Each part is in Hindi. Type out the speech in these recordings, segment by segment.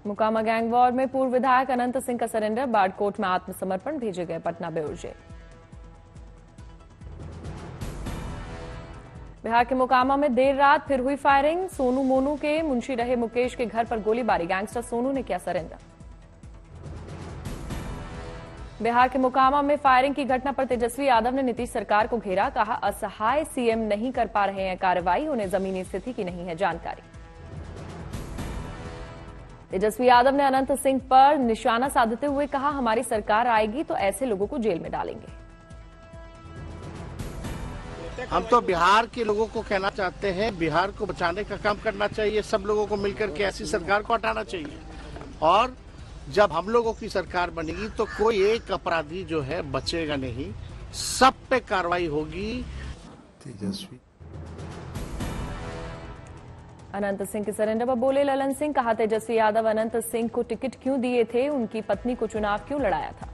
मोकामा गैंग वॉर में पूर्व विधायक अनंत सिंह का सरेंडर, बाड़कोट में आत्मसमर्पण, भेजे गए पटना बेउर जेल। बिहार के मोकामा में देर रात फिर हुई फायरिंग, सोनू मोनू के मुंशी रहे मुकेश के घर पर गोलीबारी, गैंगस्टर सोनू ने किया सरेंडर। बिहार के मोकामा में फायरिंग की घटना पर तेजस्वी यादव ने नीतीश सरकार को घेरा, कहा असहाय सीएम नहीं कर पा रहे हैं कार्रवाई, उन्हें जमीनी स्थिति की नहीं है जानकारी। तेजस्वी यादव ने अनंत सिंह पर निशाना साधते हुए कहा, हमारी सरकार आएगी तो ऐसे लोगों को जेल में डालेंगे। हम तो बिहार के लोगों को कहना चाहते हैं, बिहार को बचाने का काम करना चाहिए, सब लोगों को मिलकर के ऐसी सरकार को हटाना चाहिए। और जब हम लोगों की सरकार बनेगी तो कोई एक अपराधी जो है बचेगा नहीं, सब पे कार्रवाई होगी। तेजस्वी अनंत सिंह के सरेंडर पर बोले ललन सिंह, कहा तेजस्वी यादव अनंत सिंह को टिकट क्यों दिए थे, उनकी पत्नी को चुनाव क्यों लड़ाया था।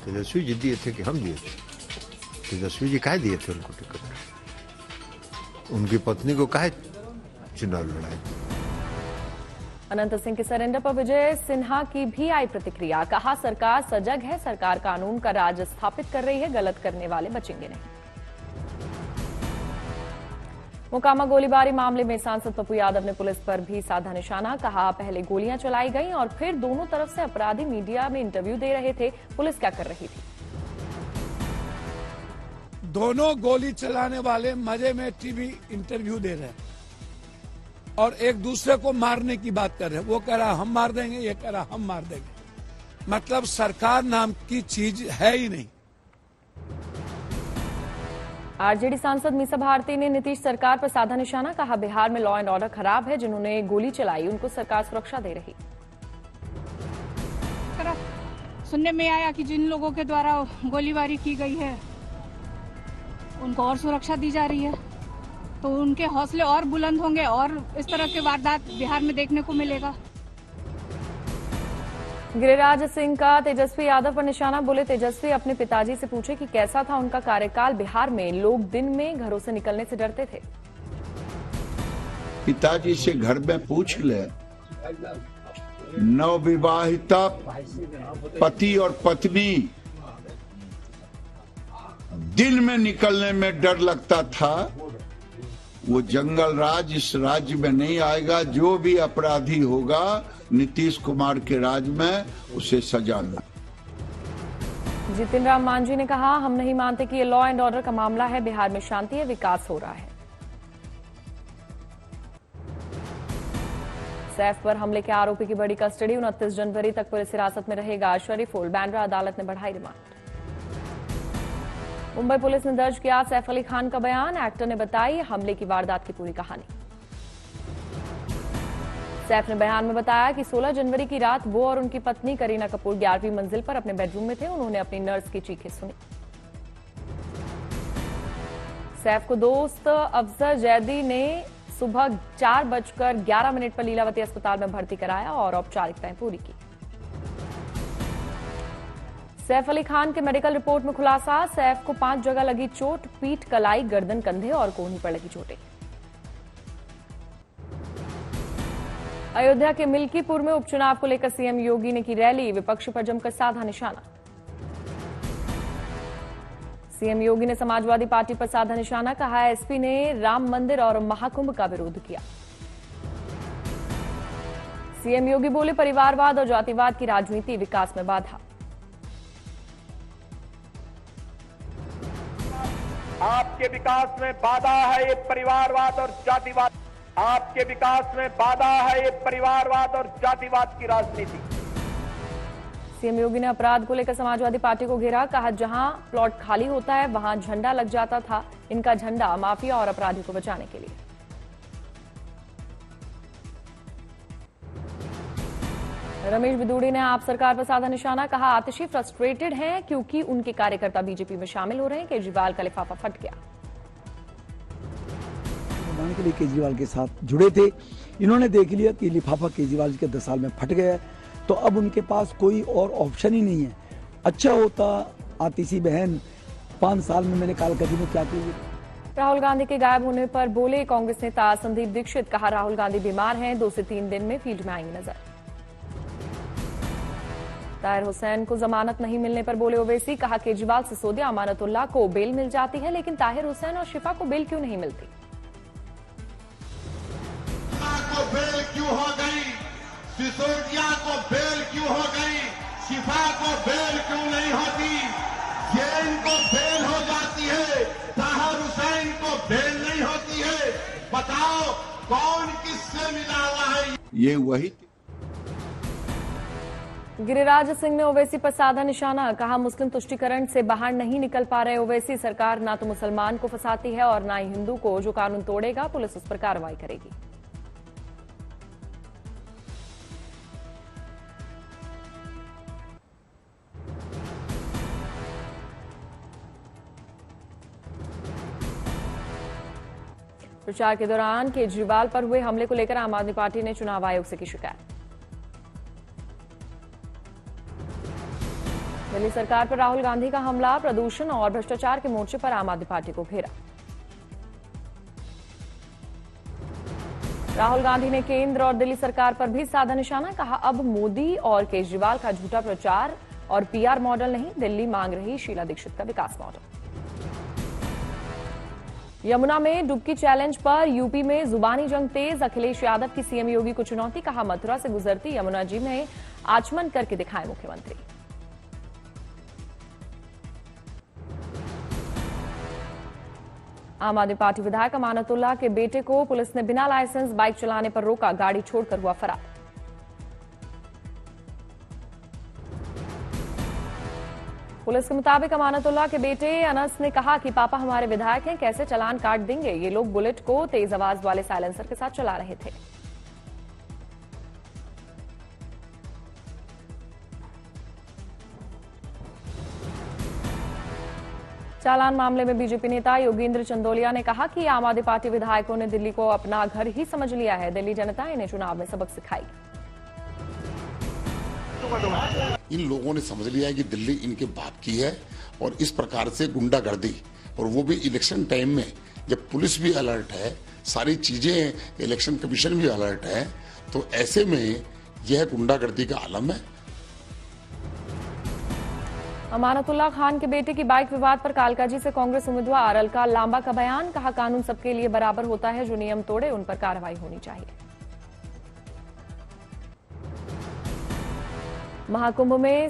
तेजस्वी जी दिए थे कि हम दिए थे? तेजस्वी जी काहे दिए थे उनको टिकट? उनकी पत्नी को काहे चुनाव लड़ाई? अनंत सिंह के सरेंडर पर विजय सिन्हा की भी आई प्रतिक्रिया, कहा सरकार सजग है, सरकार कानून का राज स्थापित कर रही है, गलत करने वाले बचेंगे नहीं। मोकामा गोलीबारी मामले में सांसद पप्पू यादव ने पुलिस पर भी साधा निशाना, कहा पहले गोलियां चलाई गईं और फिर दोनों तरफ से अपराधी मीडिया में इंटरव्यू दे रहे थे, पुलिस क्या कर रही थी। दोनों गोली चलाने वाले मजे में टीवी इंटरव्यू दे रहे हैं और एक दूसरे को मारने की बात कर रहे हैं। वो कह रहा हम मार देंगे, ये कह रहा हम मार देंगे। मतलब सरकार नाम की चीज है ही नहीं। आरजेडी सांसद मीसा भारती ने नीतीश सरकार पर साधा निशाना, कहा बिहार में लॉ एंड ऑर्डर खराब है, जिन्होंने गोली चलाई उनको सरकार सुरक्षा दे रही। सुनने में आया कि जिन लोगों के द्वारा गोलीबारी की गई है उनको और सुरक्षा दी जा रही है, तो उनके हौसले और बुलंद होंगे और इस तरह के वारदात बिहार में देखने को मिलेगा। गिरिराज सिंह का तेजस्वी यादव पर निशाना, बोले तेजस्वी अपने पिताजी से पूछे कि कैसा था उनका कार्यकाल बिहार में, लोग दिन में घरों से निकलने से डरते थे। पिताजी से घर में पूछ ले, नवविवाहिता पति और पत्नी दिन में निकलने में डर लगता था, वो जंगल राज इस राज्य में नहीं आएगा। जो भी अपराधी होगा नीतीश कुमार के राज में उसे सजा मिले। जितिन राम मांझी ने कहा, हम नहीं मानते कि ये लॉ एंड ऑर्डर का मामला है, बिहार में शांति है, विकास हो रहा है। सैफ पर हमले के आरोपी की बड़ी कस्टडी, 29 जनवरी तक पुलिस हिरासत में रहेगा शरीफुल, बांद्रा अदालत ने बढ़ाई रिमांड। मुंबई पुलिस ने दर्ज किया सैफ अली खान का बयान, एक्टर ने बताई हमले की वारदात की पूरी कहानी। सैफ ने बयान में बताया कि 16 जनवरी की रात वो और उनकी पत्नी करीना कपूर 11वीं मंजिल पर अपने बेडरूम में थे, उन्होंने अपनी नर्स की चीखें सुनी। सैफ को दोस्त अफजर जैदी ने सुबह 4:11 पर लीलावती अस्पताल में भर्ती कराया और औपचारिकताएं पूरी की। सैफ अली खान के मेडिकल रिपोर्ट में खुलासा, सैफ को 5 जगह लगी चोट, पीठ, कलाई, गर्दन, कंधे और कोहनी पर लगी चोटें। अयोध्या के मिल्कीपुर में उपचुनाव को लेकर सीएम योगी ने की रैली, विपक्ष पर जमकर साधा निशाना। सीएम योगी ने समाजवादी पार्टी पर साधा निशाना, कहा एसपी ने राम मंदिर और महाकुंभ का विरोध किया। सीएम योगी बोले परिवारवाद और जातिवाद की राजनीति विकास में बाधा। आपके विकास में बाधा है ये परिवारवाद और जातिवाद, आपके विकास में बाधा है ये परिवारवाद और जातिवाद की राजनीति। सीएम योगी ने अपराध को लेकर समाजवादी पार्टी को घेरा, कहा जहां प्लॉट खाली होता है वहां झंडा लग जाता था, इनका झंडा माफिया और अपराधी को बचाने के लिए। रमेश बिदूड़ी ने आप सरकार पर साधा निशाना, कहा आतिशी फ्रस्ट्रेटेड हैं क्योंकि उनके कार्यकर्ता बीजेपी में शामिल हो रहे हैं, केजरीवाल का लिफाफा फट गया। बनाने के लिए केजरीवाल के साथ जुड़े थे, इन्होंने देख लिया कि लिफाफा केजरीवाल जी के 10 साल में फट गया है, तो अब उनके पास कोई और ऑप्शन ही नहीं है। अच्छा होता आतिशी बहन 5 साल में मैंने कालकजी में क्या की, राहुल गांधी के गायब होने पर बोले कांग्रेस नेता संदीप दीक्षित, कहा राहुल गांधी बीमार हैं, 2 से 3 दिन में फील्ड में आएंगे नजर। ताहिर हुसैन को जमानत नहीं मिलने पर बोले ओवैसी, कहा केजरीवाल, सिसोदिया, अमानतुल्लाह को बेल मिल जाती है, लेकिन ताहिर हुसैन और शिफा को बेल क्यों नहीं मिलती। को बेल क्यों हो गई, सिसोदिया को बेल क्यों हो गई, शिफा को बेल क्यों नहीं होती, जैन को बेल हो जाती है, ताहिर हुसैन को बेल नहीं होती है। बताओ कौन किससे मिला हुआ है। ये वही गिरिराज सिंह ने ओवैसी पर साधा निशाना, कहा मुस्लिम तुष्टीकरण से बाहर नहीं निकल पा रहे ओवैसी, सरकार ना तो मुसलमान को फंसाती है और ना ही हिंदू को, जो कानून तोड़ेगा पुलिस उस पर कार्रवाई करेगी। प्रचार के दौरान केजरीवाल पर हुए हमले को लेकर आम आदमी पार्टी ने चुनाव आयोग से की शिकायत। दिल्ली सरकार पर राहुल गांधी का हमला, प्रदूषण और भ्रष्टाचार के मोर्चे पर आम आदमी पार्टी को घेरा। राहुल गांधी ने केंद्र और दिल्ली सरकार पर भी साधा निशाना, कहा अब मोदी और केजरीवाल का झूठा प्रचार और पीआर मॉडल नहीं, दिल्ली मांग रही शीला दीक्षित का विकास मॉडल। यमुना में डुबकी चैलेंज पर यूपी में जुबानी जंग तेज, अखिलेश यादव की सीएम योगी को चुनौती, कहा मथुरा से गुजरती यमुना जी में आचमन करके दिखाए मुख्यमंत्री। आम आदमी पार्टी विधायक अमानतुल्लाह के बेटे को पुलिस ने बिना लाइसेंस बाइक चलाने पर रोका, गाड़ी छोड़कर हुआ फरार। पुलिस के मुताबिक अमानतुल्लाह के बेटे अनस ने कहा कि पापा हमारे विधायक हैं, कैसे चालान काट देंगे। ये लोग बुलेट को तेज आवाज वाले साइलेंसर के साथ चला रहे थे। चालान मामले में बीजेपी नेता योगेंद्र चंदोलिया ने कहा कि आम आदमी पार्टी विधायकों ने दिल्ली को अपना घर ही समझ लिया है, दिल्ली जनता इन्हें चुनाव में सबक सिखाई। इन लोगों ने समझ लिया है कि दिल्ली इनके बाप की है और इस प्रकार से गुंडागर्दी, और वो भी इलेक्शन टाइम में जब पुलिस भी अलर्ट है, सारी चीजें, इलेक्शन कमीशन भी अलर्ट है, तो ऐसे में यह गुंडागर्दी का आलम है। अमानतुल्लाह खान के बेटे की बाइक विवाद पर कालकाजी से कांग्रेस उम्मीदवार अलका लांबा का बयान, कहा कानून सबके लिए बराबर होता है, जो नियम तोड़े उन पर कार्रवाई होनी चाहिए। महाकुंभ में